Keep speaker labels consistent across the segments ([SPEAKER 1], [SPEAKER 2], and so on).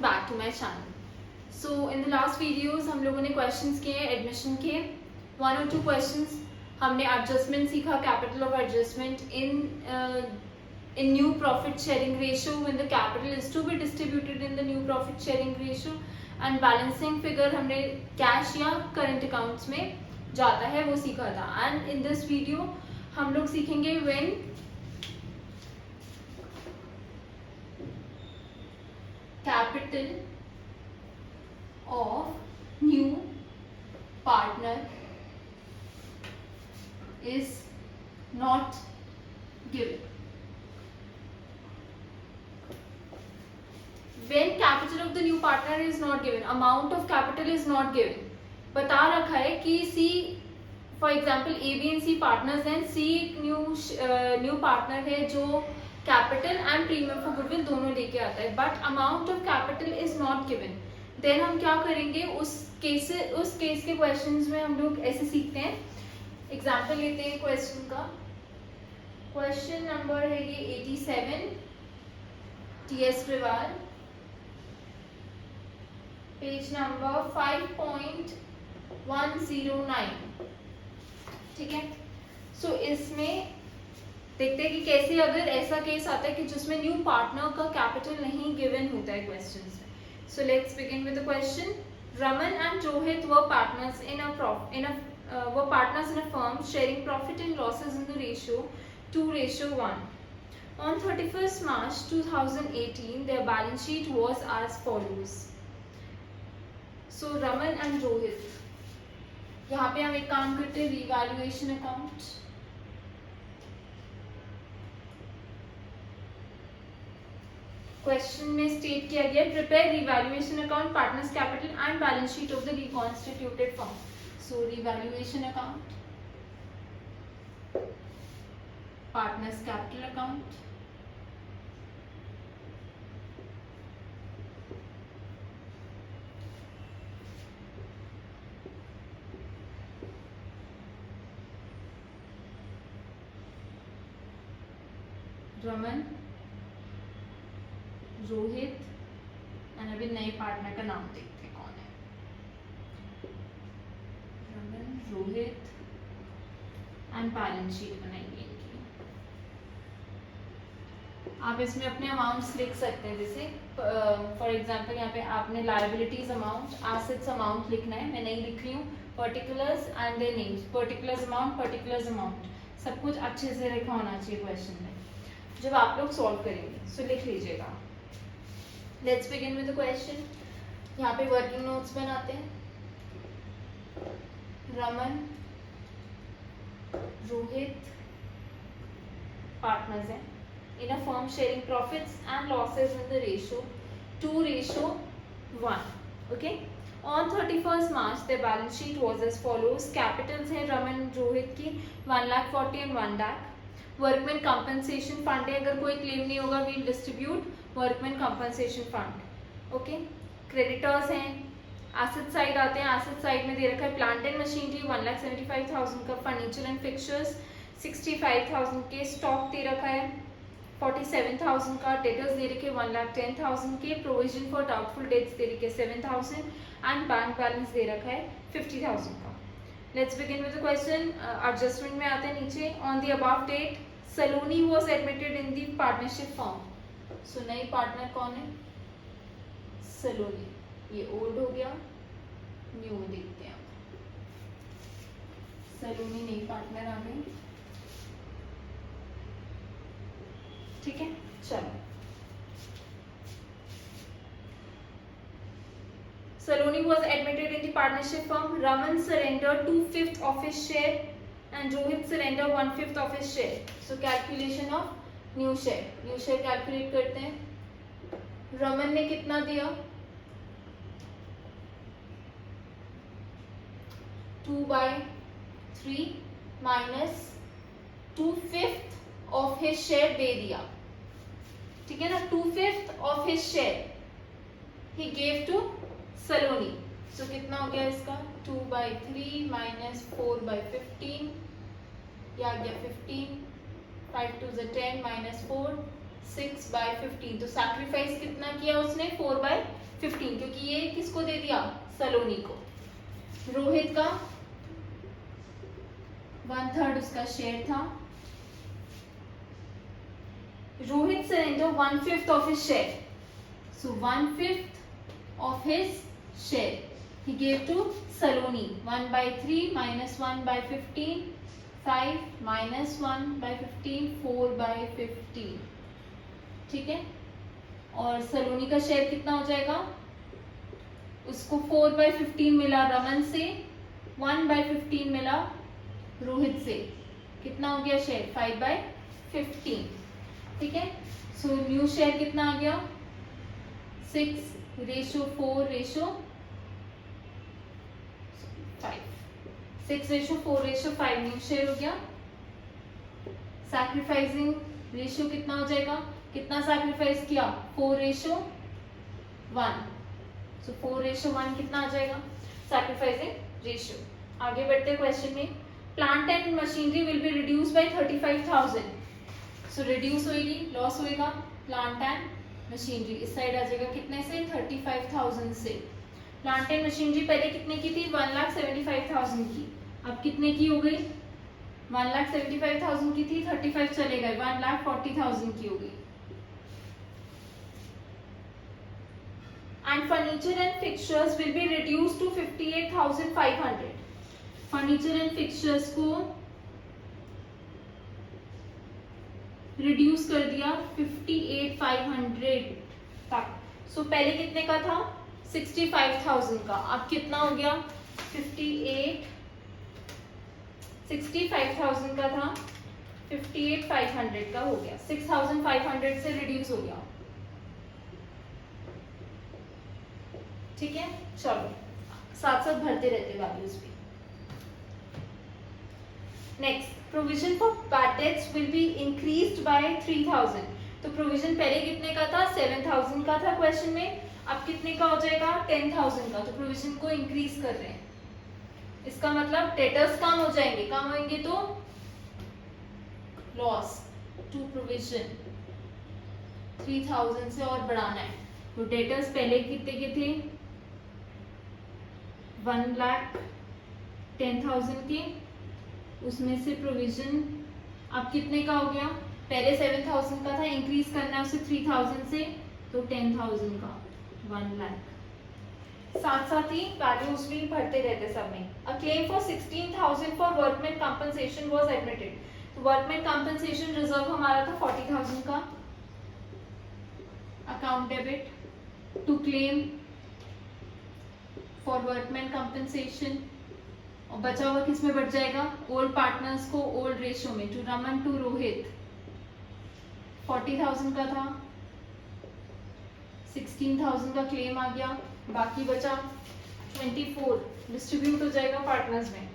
[SPEAKER 1] Back to my channel. So in the last videos हम लोगों ने क्वेश्चंस किए हैं एडमिशन के, 1 और 2 क्वेश्चंस। हमने एडजस्टमेंट सीखा, capital of adjustment in new profit sharing ratio when the capital is to be distributed in the new profit sharing ratio, and balancing figure हमने कैश या करंट अकाउंट्स में जाता है वो सीखा था। एंड इन दिस वीडियो हम लोग सीखेंगे when capital of new partner is not given. When capital of the new partner is not given, amount of capital is not given. बता रखा है कि C, for example A, B and C partners हैं, C new partner है जो capital and premium for goodwill दोनों लेके आता है, but amount of capital is not given. Then हम क्या करेंगे, उस केस के क्वेश्चंस में हम लोग ऐसे सीखते हैं। एग्जांपल लेते हैं क्वेश्चन का। क्वेश्चन नंबर है ये 87, टीएस ग्रेवाल, पेज नंबर 5.109। ठीक है, सो इसमें देखते हैं कि कैसे अगर ऐसा केस आता है कि जिसमें न्यू पार्टनर का कैपिटल नहीं गिवन होता है क्वेश्चन में। So let's begin with the question. Raman and Rohit were partners in a firm sharing profit and losses in the ratio 2:1. On 31st March 2018 their balance sheet was as follows. So Raman and Rohit, यहाँ पे हम एक काम करते हैं, revaluation account. Question में state किया गया, prepare revaluation account, partners capital and balance sheet of the reconstituted firm. So revaluation account, partners capital account, Raman, Rohit, and अभी नए पार्टनर का नाम देखते हैं कौन है। Raman, Rohit and balance sheet बनाएंगे इनकी। आप इसमें अपने अमाउंट्स लिख सकते हैं, जैसे फॉर एग्जांपल यहाँ पे आपने लायबिलिटीज अमाउंट, एसेट्स अमाउंट लिखना है। मैं नहीं लिख रही हूँ, particulars and their names, particulars amount, सब कुछ अच्छे से लिखा होना चाहिए क्वेश्चन में जब आप लोग सॉल्व करेंगे। सो लिख लीजिएगा। Let's begin with the question. यहाँ पे वर्किंग नोट्स बनाते हैं। रमन, रोहित पार्टनर्स हैं in a firm sharing profits and losses in the ratio 2:1. Okay, on 31st March the balance sheet was as follows. Capitals हैं रमन रोहित की 1,40,000 and 1 lakh. Workman compensation fund है, अगर कोई क्लेम नहीं होगा we'll distribute workman compensation fund. Okay, creditors हैं, asset side आते हैं। एसेट साइड में दे रखा है प्लांट एंड मशीनरी 1,75,000 का, फर्नीचर एंड फिक्चर्स 65,000 के, स्टॉक दे रखा है 47,000 का, डेटर्स दे रखे 1,10,000 के, प्रोविजन फॉर डाउटफुल डेट्स दे रखे 7,000 एंड बैंक बैलेंस दे रखा है 50,000 का। Let's begin with the question. Adjustment में आते हैं नीचे। On the above date Saloni was admitted in the partnership firm. So नई पार्टनर कौन है? सलोनी। ये ओल्ड हो गया, न्यू देखते हैं। सलोनी नई पार्टनर आ गई। ठीक है, चलो। Saloni was admitted in the partnership firm. Raman surrendered 2/5 of his share and Rohit surrendered 1/5 of his share. So calculation of new share. New share calculate करते हैं। रमन ने कितना दिया? 2/3 minus 2/5 of his share दे दिया। ठीक है ना, 2/5 of his share he gave to सलोनी। सो कितना हो गया इसका? 2/3 minus 4/15, या आ गया 15, 5 2 10 minus 4 6/15। तो सैक्रिफाइस कितना किया उसने? 4/15 15, क्योंकि ये किसको दे दिया, सलोनी को। रोहित का 1/3 उसका शेयर था। Rohit surrender 1/5 of his share, so 1/5 of his share he gave to Saloni. 1/3 minus 1/15, 5 minus 1/15, 4/15, ठीक है। और सलोनी का शेयर कितना हो जाएगा, उसको 4/15 मिला रमन से, 1/15 मिला रोहित से, कितना हो गया शेयर, 5/15, ठीक है। सो न्यू शेयर कितना आ गया, 6:4:5, 6:4:5 न्यू शेयर हो गया। सैक्रिफाइसिंग रेशियो कितना हो जाएगा, कितना सैक्रिफाइस किया, 4:1, सो 4:1 कितना आ जाएगा सैक्रिफाइसिंग रेशियो। आगे बढ़ते हैं क्वेश्चन में। Plant and machinery will be reduce by 35,000, so reduce होगी, लॉस होएगा प्लांट एंड मशीनरी, इस साइड आ जाएगा कितने से, 35,000 से। प्लांट एंड मशीनरी पहले कितने की थी, 1,75,000 की, अब कितने की हो गई, 1,75,000 की थी, 35 चले गए, 1,40,000 की हो गई। And furniture and fixtures will be reduce to 58,500, furniture and fixtures को रिड्यूस कर दिया 58,500 तक। सो पहले कितने का था, 65,000 का, अब कितना हो गया, 65,000 का था, 58,500 का हो गया, 6,500 से रिड्यूस हो गया, ठीक है। चलो साथ साथ भरते रहते वैल्यूज भी। Next, provision for bad debts will be increased by 3,000, तो प्रोविजन पहले कितने का था, 7,000 का था क्वेश्चन में, अब कितने का हो जाएगा, 10,000 का, तो प्रोविजन को इंक्रीज कर रहे हैं। इसका मतलब डेटर्स कम हो जाएंगे, कम होंगे तो लॉस टू प्रोविजन 3,000 से और बढ़ाना है। तो डेटर्स पहले कितने के थे, 1,10,000 के, उसमें से प्रोविजन अब कितने का हो गया, पहले 7,000 का था, इंक्रीज करना है उसे 3,000 से, तो 10,000 का 1 लाख। साथ साथ ही वैल्यूज भी भरते रहते सब में। A claim for 16,000 for workman compensation was admitted, तो वर्कमैन कंपनसेशन रिजर्व हमारा था 40,000 का। Account debit to claim for workman compensation, और बचा हुआ किस में बढ़ जाएगा, ओल्ड पार्टनर्स को ओल्ड रेशियो में, टू रमन टू रोहित 40,000 का था, 16,000 का क्लेम आ गया, बाकी बचा 24 डिस्ट्रीब्यूट हो जाएगा पार्टनर्स में।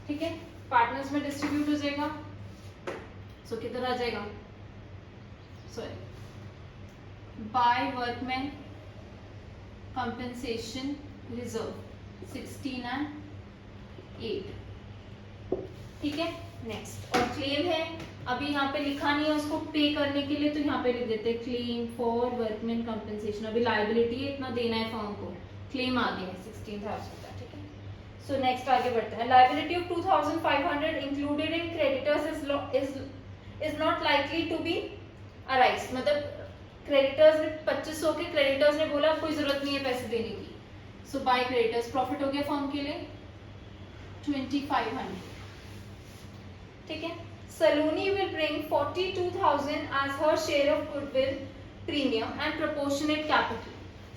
[SPEAKER 1] ठीक है, पार्टनर्स में डिस्ट्रीब्यूट हो जाएगा, सो कितना आ जाएगा, sorry by workman compensation reserve 16 and 8, ठीक है। नेक्स्ट, और क्लेम है, अभी यहाँ पे लिखा नहीं है उसको पे करने के लिए, तो यहाँ पे लिख देते हैं क्लेम फॉर वर्कमैन कंपनसेशन। अभी लायबिलिटी है, इतना देना है फर्म को, क्लेम आ गया है 16,000 का, ठीक है। सो नेक्स्ट आगे बढ़ते हैं। Liability of 2,500 included in creditors is not likely to be arise, मतलब क्रेडिटर्स ने 2500 के क्रेडिटर्स ने बोला कोई जरूरत नहीं है पैसे देने की, सो बाय क्रेडिटर्स, प्रॉफिट हो गया फर्म के लिए 2,500, ठीक है। Saloni will bring 42,000 as her share of goodwill premium and proportionate capital,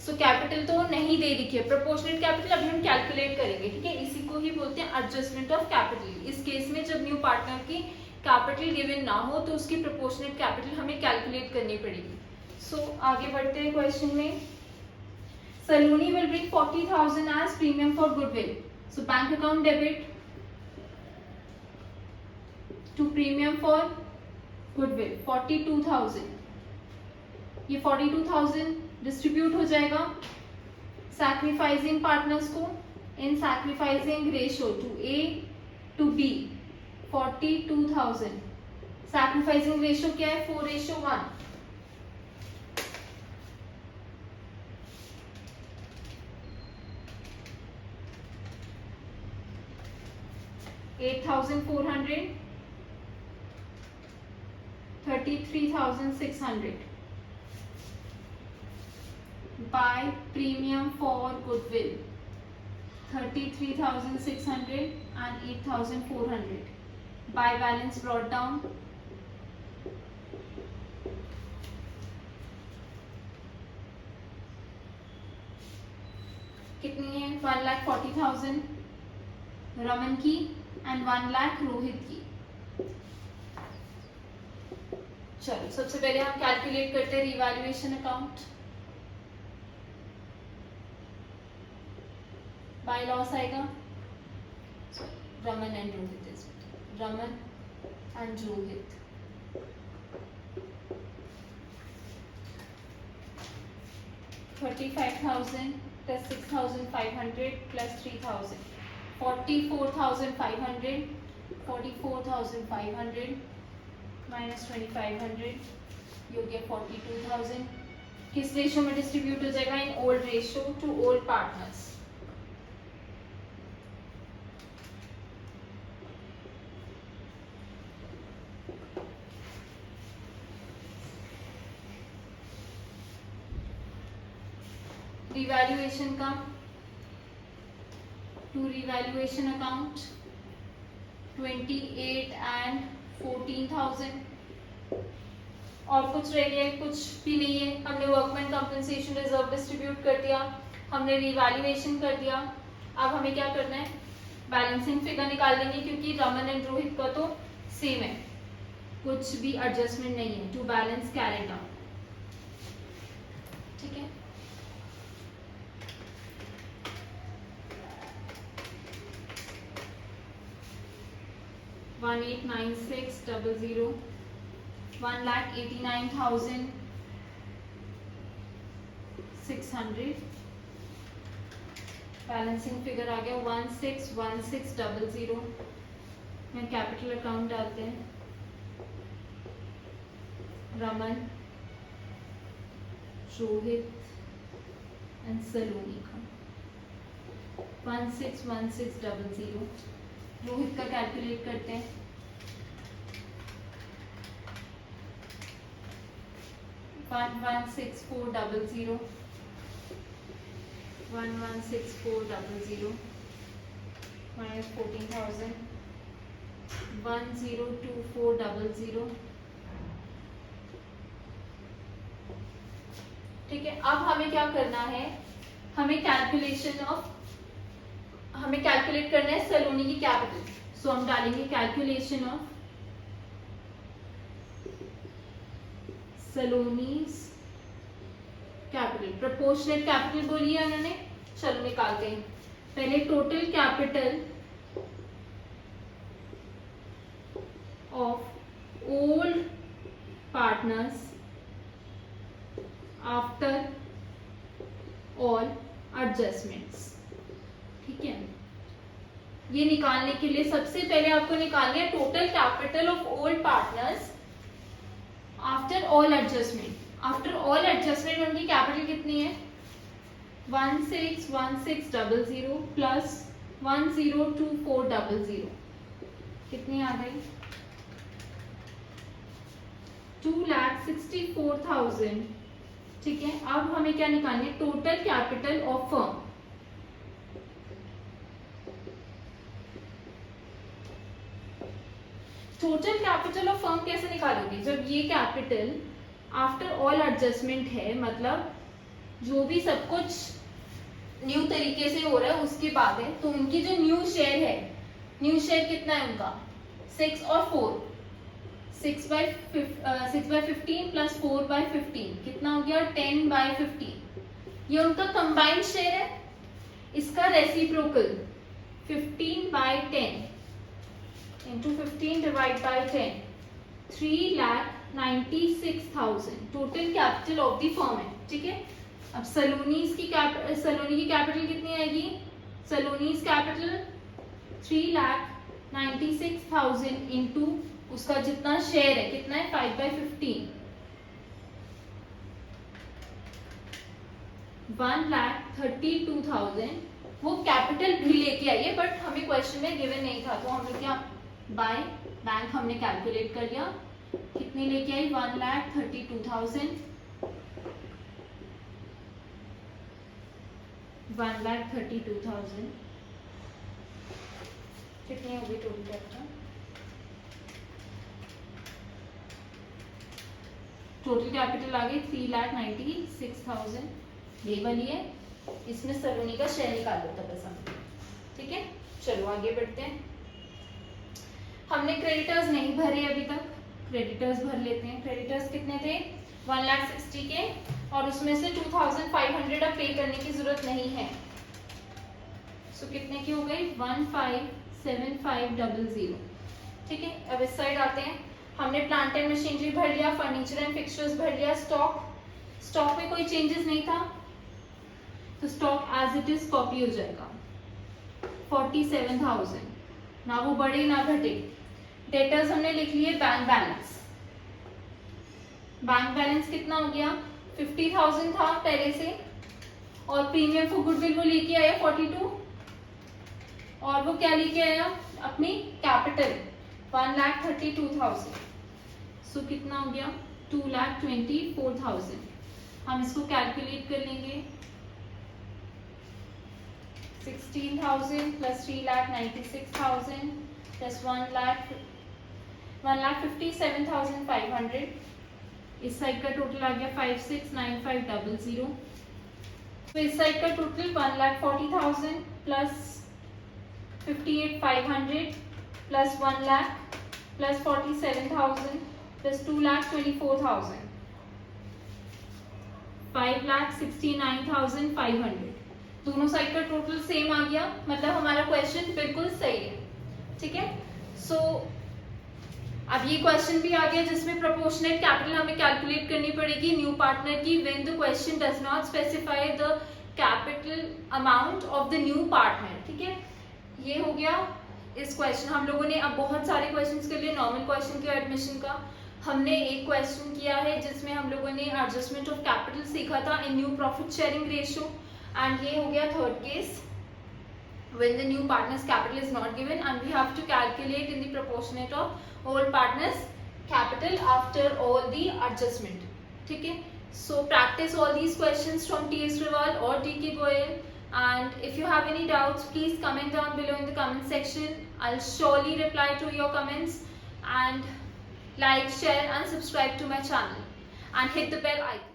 [SPEAKER 1] so capital तो नहीं दे रखी है, प्रोपोर्शनेट कैपिटल अभी हम कैलकुलेट करेंगे, ठीक है। इसी को ही बोलते हैं एडजस्टमेंट ऑफ कैपिटल। इस केस में जब न्यू पार्टनर की कैपिटल गिवन ना हो तो उसकी प्रोपोर्शनेट कैपिटल हमें कैलकुलेट करनी पड़ेगी। सो आगे बढ़ते हैं क्वेश्चन में। Saloni will bring 40,000 as premium for goodwill, so bank account debit to premium for goodwill 42,000, ये 42,000 डिस्ट्रीब्यूट हो जाएगा सैक्रिफाइसिंग पार्टनर्स को in sacrificing ratio to A to B 42,000. sacrificing ratio क्या है? 4:1. 8,400, 33,600. Buy premium for goodwill 33,600 and 8,400. Buy balance brought down कितनी है? 1,40,000 रमन की and 1 lakh Rohit की. चलो सबसे पहले हम कैलकुलेट करते हैं रिवैल्यूएशन अकाउंट. बाय लॉस आएगा Raman and Rohit. Raman and Rohit 35,000 plus 6,500 plus 3,000 44,500. 44,500 minus 2,500 you get 42,000. किस रेशियो में डिस्ट्रीब्यूट हो जाएगा? In old ratio two old partners. Revaluation का टू रिवैल्यूएशन अकाउंट 28 and 14,000. और कुछ रह गया? कुछ भी नहीं है. हमने वर्कमैन कंपनसेशन रिजर्व डिस्ट्रीब्यूट कर दिया, हमने रिवैल्यूएशन कर दिया. अब हमें क्या करना है? बैलेंसिंग फिगर निकाल लेंगे क्योंकि रमन एंड रोहित का तो सेम है, कुछ भी एडजस्टमेंट नहीं है. To balance carried out. ठीक है. वन 1,89,600 1,89,600. बैलेंसिंग फिगर आ गया 16,16,00. में कैपिटल अकाउंट डालते हैं. रमन, रोहित एंड सलोनी का 16,16,00. रोहित का कैलकुलेट करते हैं. 11,64,00 11,64,00 minus 14,000 10,24,00. ठीक है. अब हमें क्या करना है? हमें कैलकुलेट करना है सलोनी की कैपिटल. सो हम डालेंगे calculation of Saloni's capital. Proportionate capital बोली है उन्होंने. चलो निकालते हैं. पहले total capital of old partners after all adjustments. ठीक है. ये निकालने के लिए सबसे पहले आपको निकालनी है total capital of old partners after all adjustment. After all adjustment उनकी कैपिटल कितनी है? 16,16,00 प्लस 10,24,00. कितनी आ गई? 2,64,000. ठीक है. अब हमें क्या निकालनी है? Total capital of firm. Total capital of firm कैसे निकालोगे? जब ये कैपिटल आफ्टर ऑल एडजस्टमेंट है, मतलब जो भी सब कुछ न्यू तरीके से हो रहा है उसके बाद है, तो उनकी जो न्यू शेयर है, न्यू शेयर कितना है उनका? 6 और 4. 6/15 प्लस 4/15 कितना हो गया? 10/15. ये उनका कंबाइंड शेयर है. इसका reciprocal 15/10 into 15 divide by 10 3,96,000 total capital of the firm है. ठीक है. अब सलोनी की कैपिटल कितनी आएगी? सलोनीज कैपिटल 3,96,000 इंटू उसका जितना शेयर है, कितना है 5/15, 1,32,000 वो कैपिटल भी लेके आई है, बट हमें क्वेश्चन में गिवन नहीं था, तो हमने क्या बाय बैंक हमने कैलकुलेट कर लिया, कितनी लेके आई 1,32,000, 1,32,000 कितनी होगी टोटल कैपिटल, टोटल कैपिटल आ गई 3,96,000, ये वाली है, इसमें सलोनी का शेयर निकाल लो था पैसा, ठीक है। चलो आगे बढ़ते हैं। हमने क्रेडिटर्स नहीं भरे अभी तक, क्रेडिटर्स भर लेते हैं। क्रेडिटर्स कितने थे 1,60,000 के, और उसमें से 2,500 अब पे करने की जरूरत नहीं है, सो कितने की हो गई 15,7500, ठीक है। अब इस साइड आते हैं, हमने प्लांट एंड मशीनरी भर लिया, फर्नीचर एंड फिक्सचर्स भर लिया, स्टॉक में कोई चेंजेस नहीं था, तो stock as it is copy हो जाएगा 47,000, ना वो बढ़े ना घटे। डेटर्स हमने लिख लिए, बैंक बैलेंस कितना हो गया 50,000 था पहले से, और प्रीमियम फॉर गुडविल वो लेके आया 42, और वो क्या लेके आया अपनी कैपिटल 1,32,000, सो कितना हो गया 2,24,000। हम इसको कैलकुलेट कर लेंगे, 16,000 प्लस 3,96,000 प्लस 1,57,500, इस साइड का टोटल आ गया 56,95,000, तो इस साइड का total 1,40,000 plus 58,500 plus 1 lakh plus 47,000 plus 2,24,000, 5,69,500, दोनों साइड का टोटल सेम आ गया, मतलब हमारा क्वेश्चन बिल्कुल सही है, ठीक है। सो अब ये क्वेश्चन भी आ गया जिसमें प्रोपोर्शनेट कैपिटल हमें कैलकुलेट करनी पड़ेगी न्यू पार्टनर की, when the question does not specify the capital amount of the new partner, ठीक है। ये हो गया इस क्वेश्चन, हम लोगों ने अब बहुत सारे क्वेश्चंस के लिए नॉर्मल क्वेश्चन के एडमिशन का हमने एक क्वेश्चन किया है जिसमें हम लोगों ने एडजस्टमेंट ऑफ कैपिटल सीखा था in new profit sharing ratio, and ये हो गया third case when the new partner's capital is not given and we have to calculate in the proportionate of old partner's capital after all the adjustment, ठीक है। So practice all these questions from T.S. Rival or T.K. Goyal, and if you have any doubts please comment down below in the comment section, I'll surely reply to your comments, and like, share and subscribe to my channel and hit the bell icon.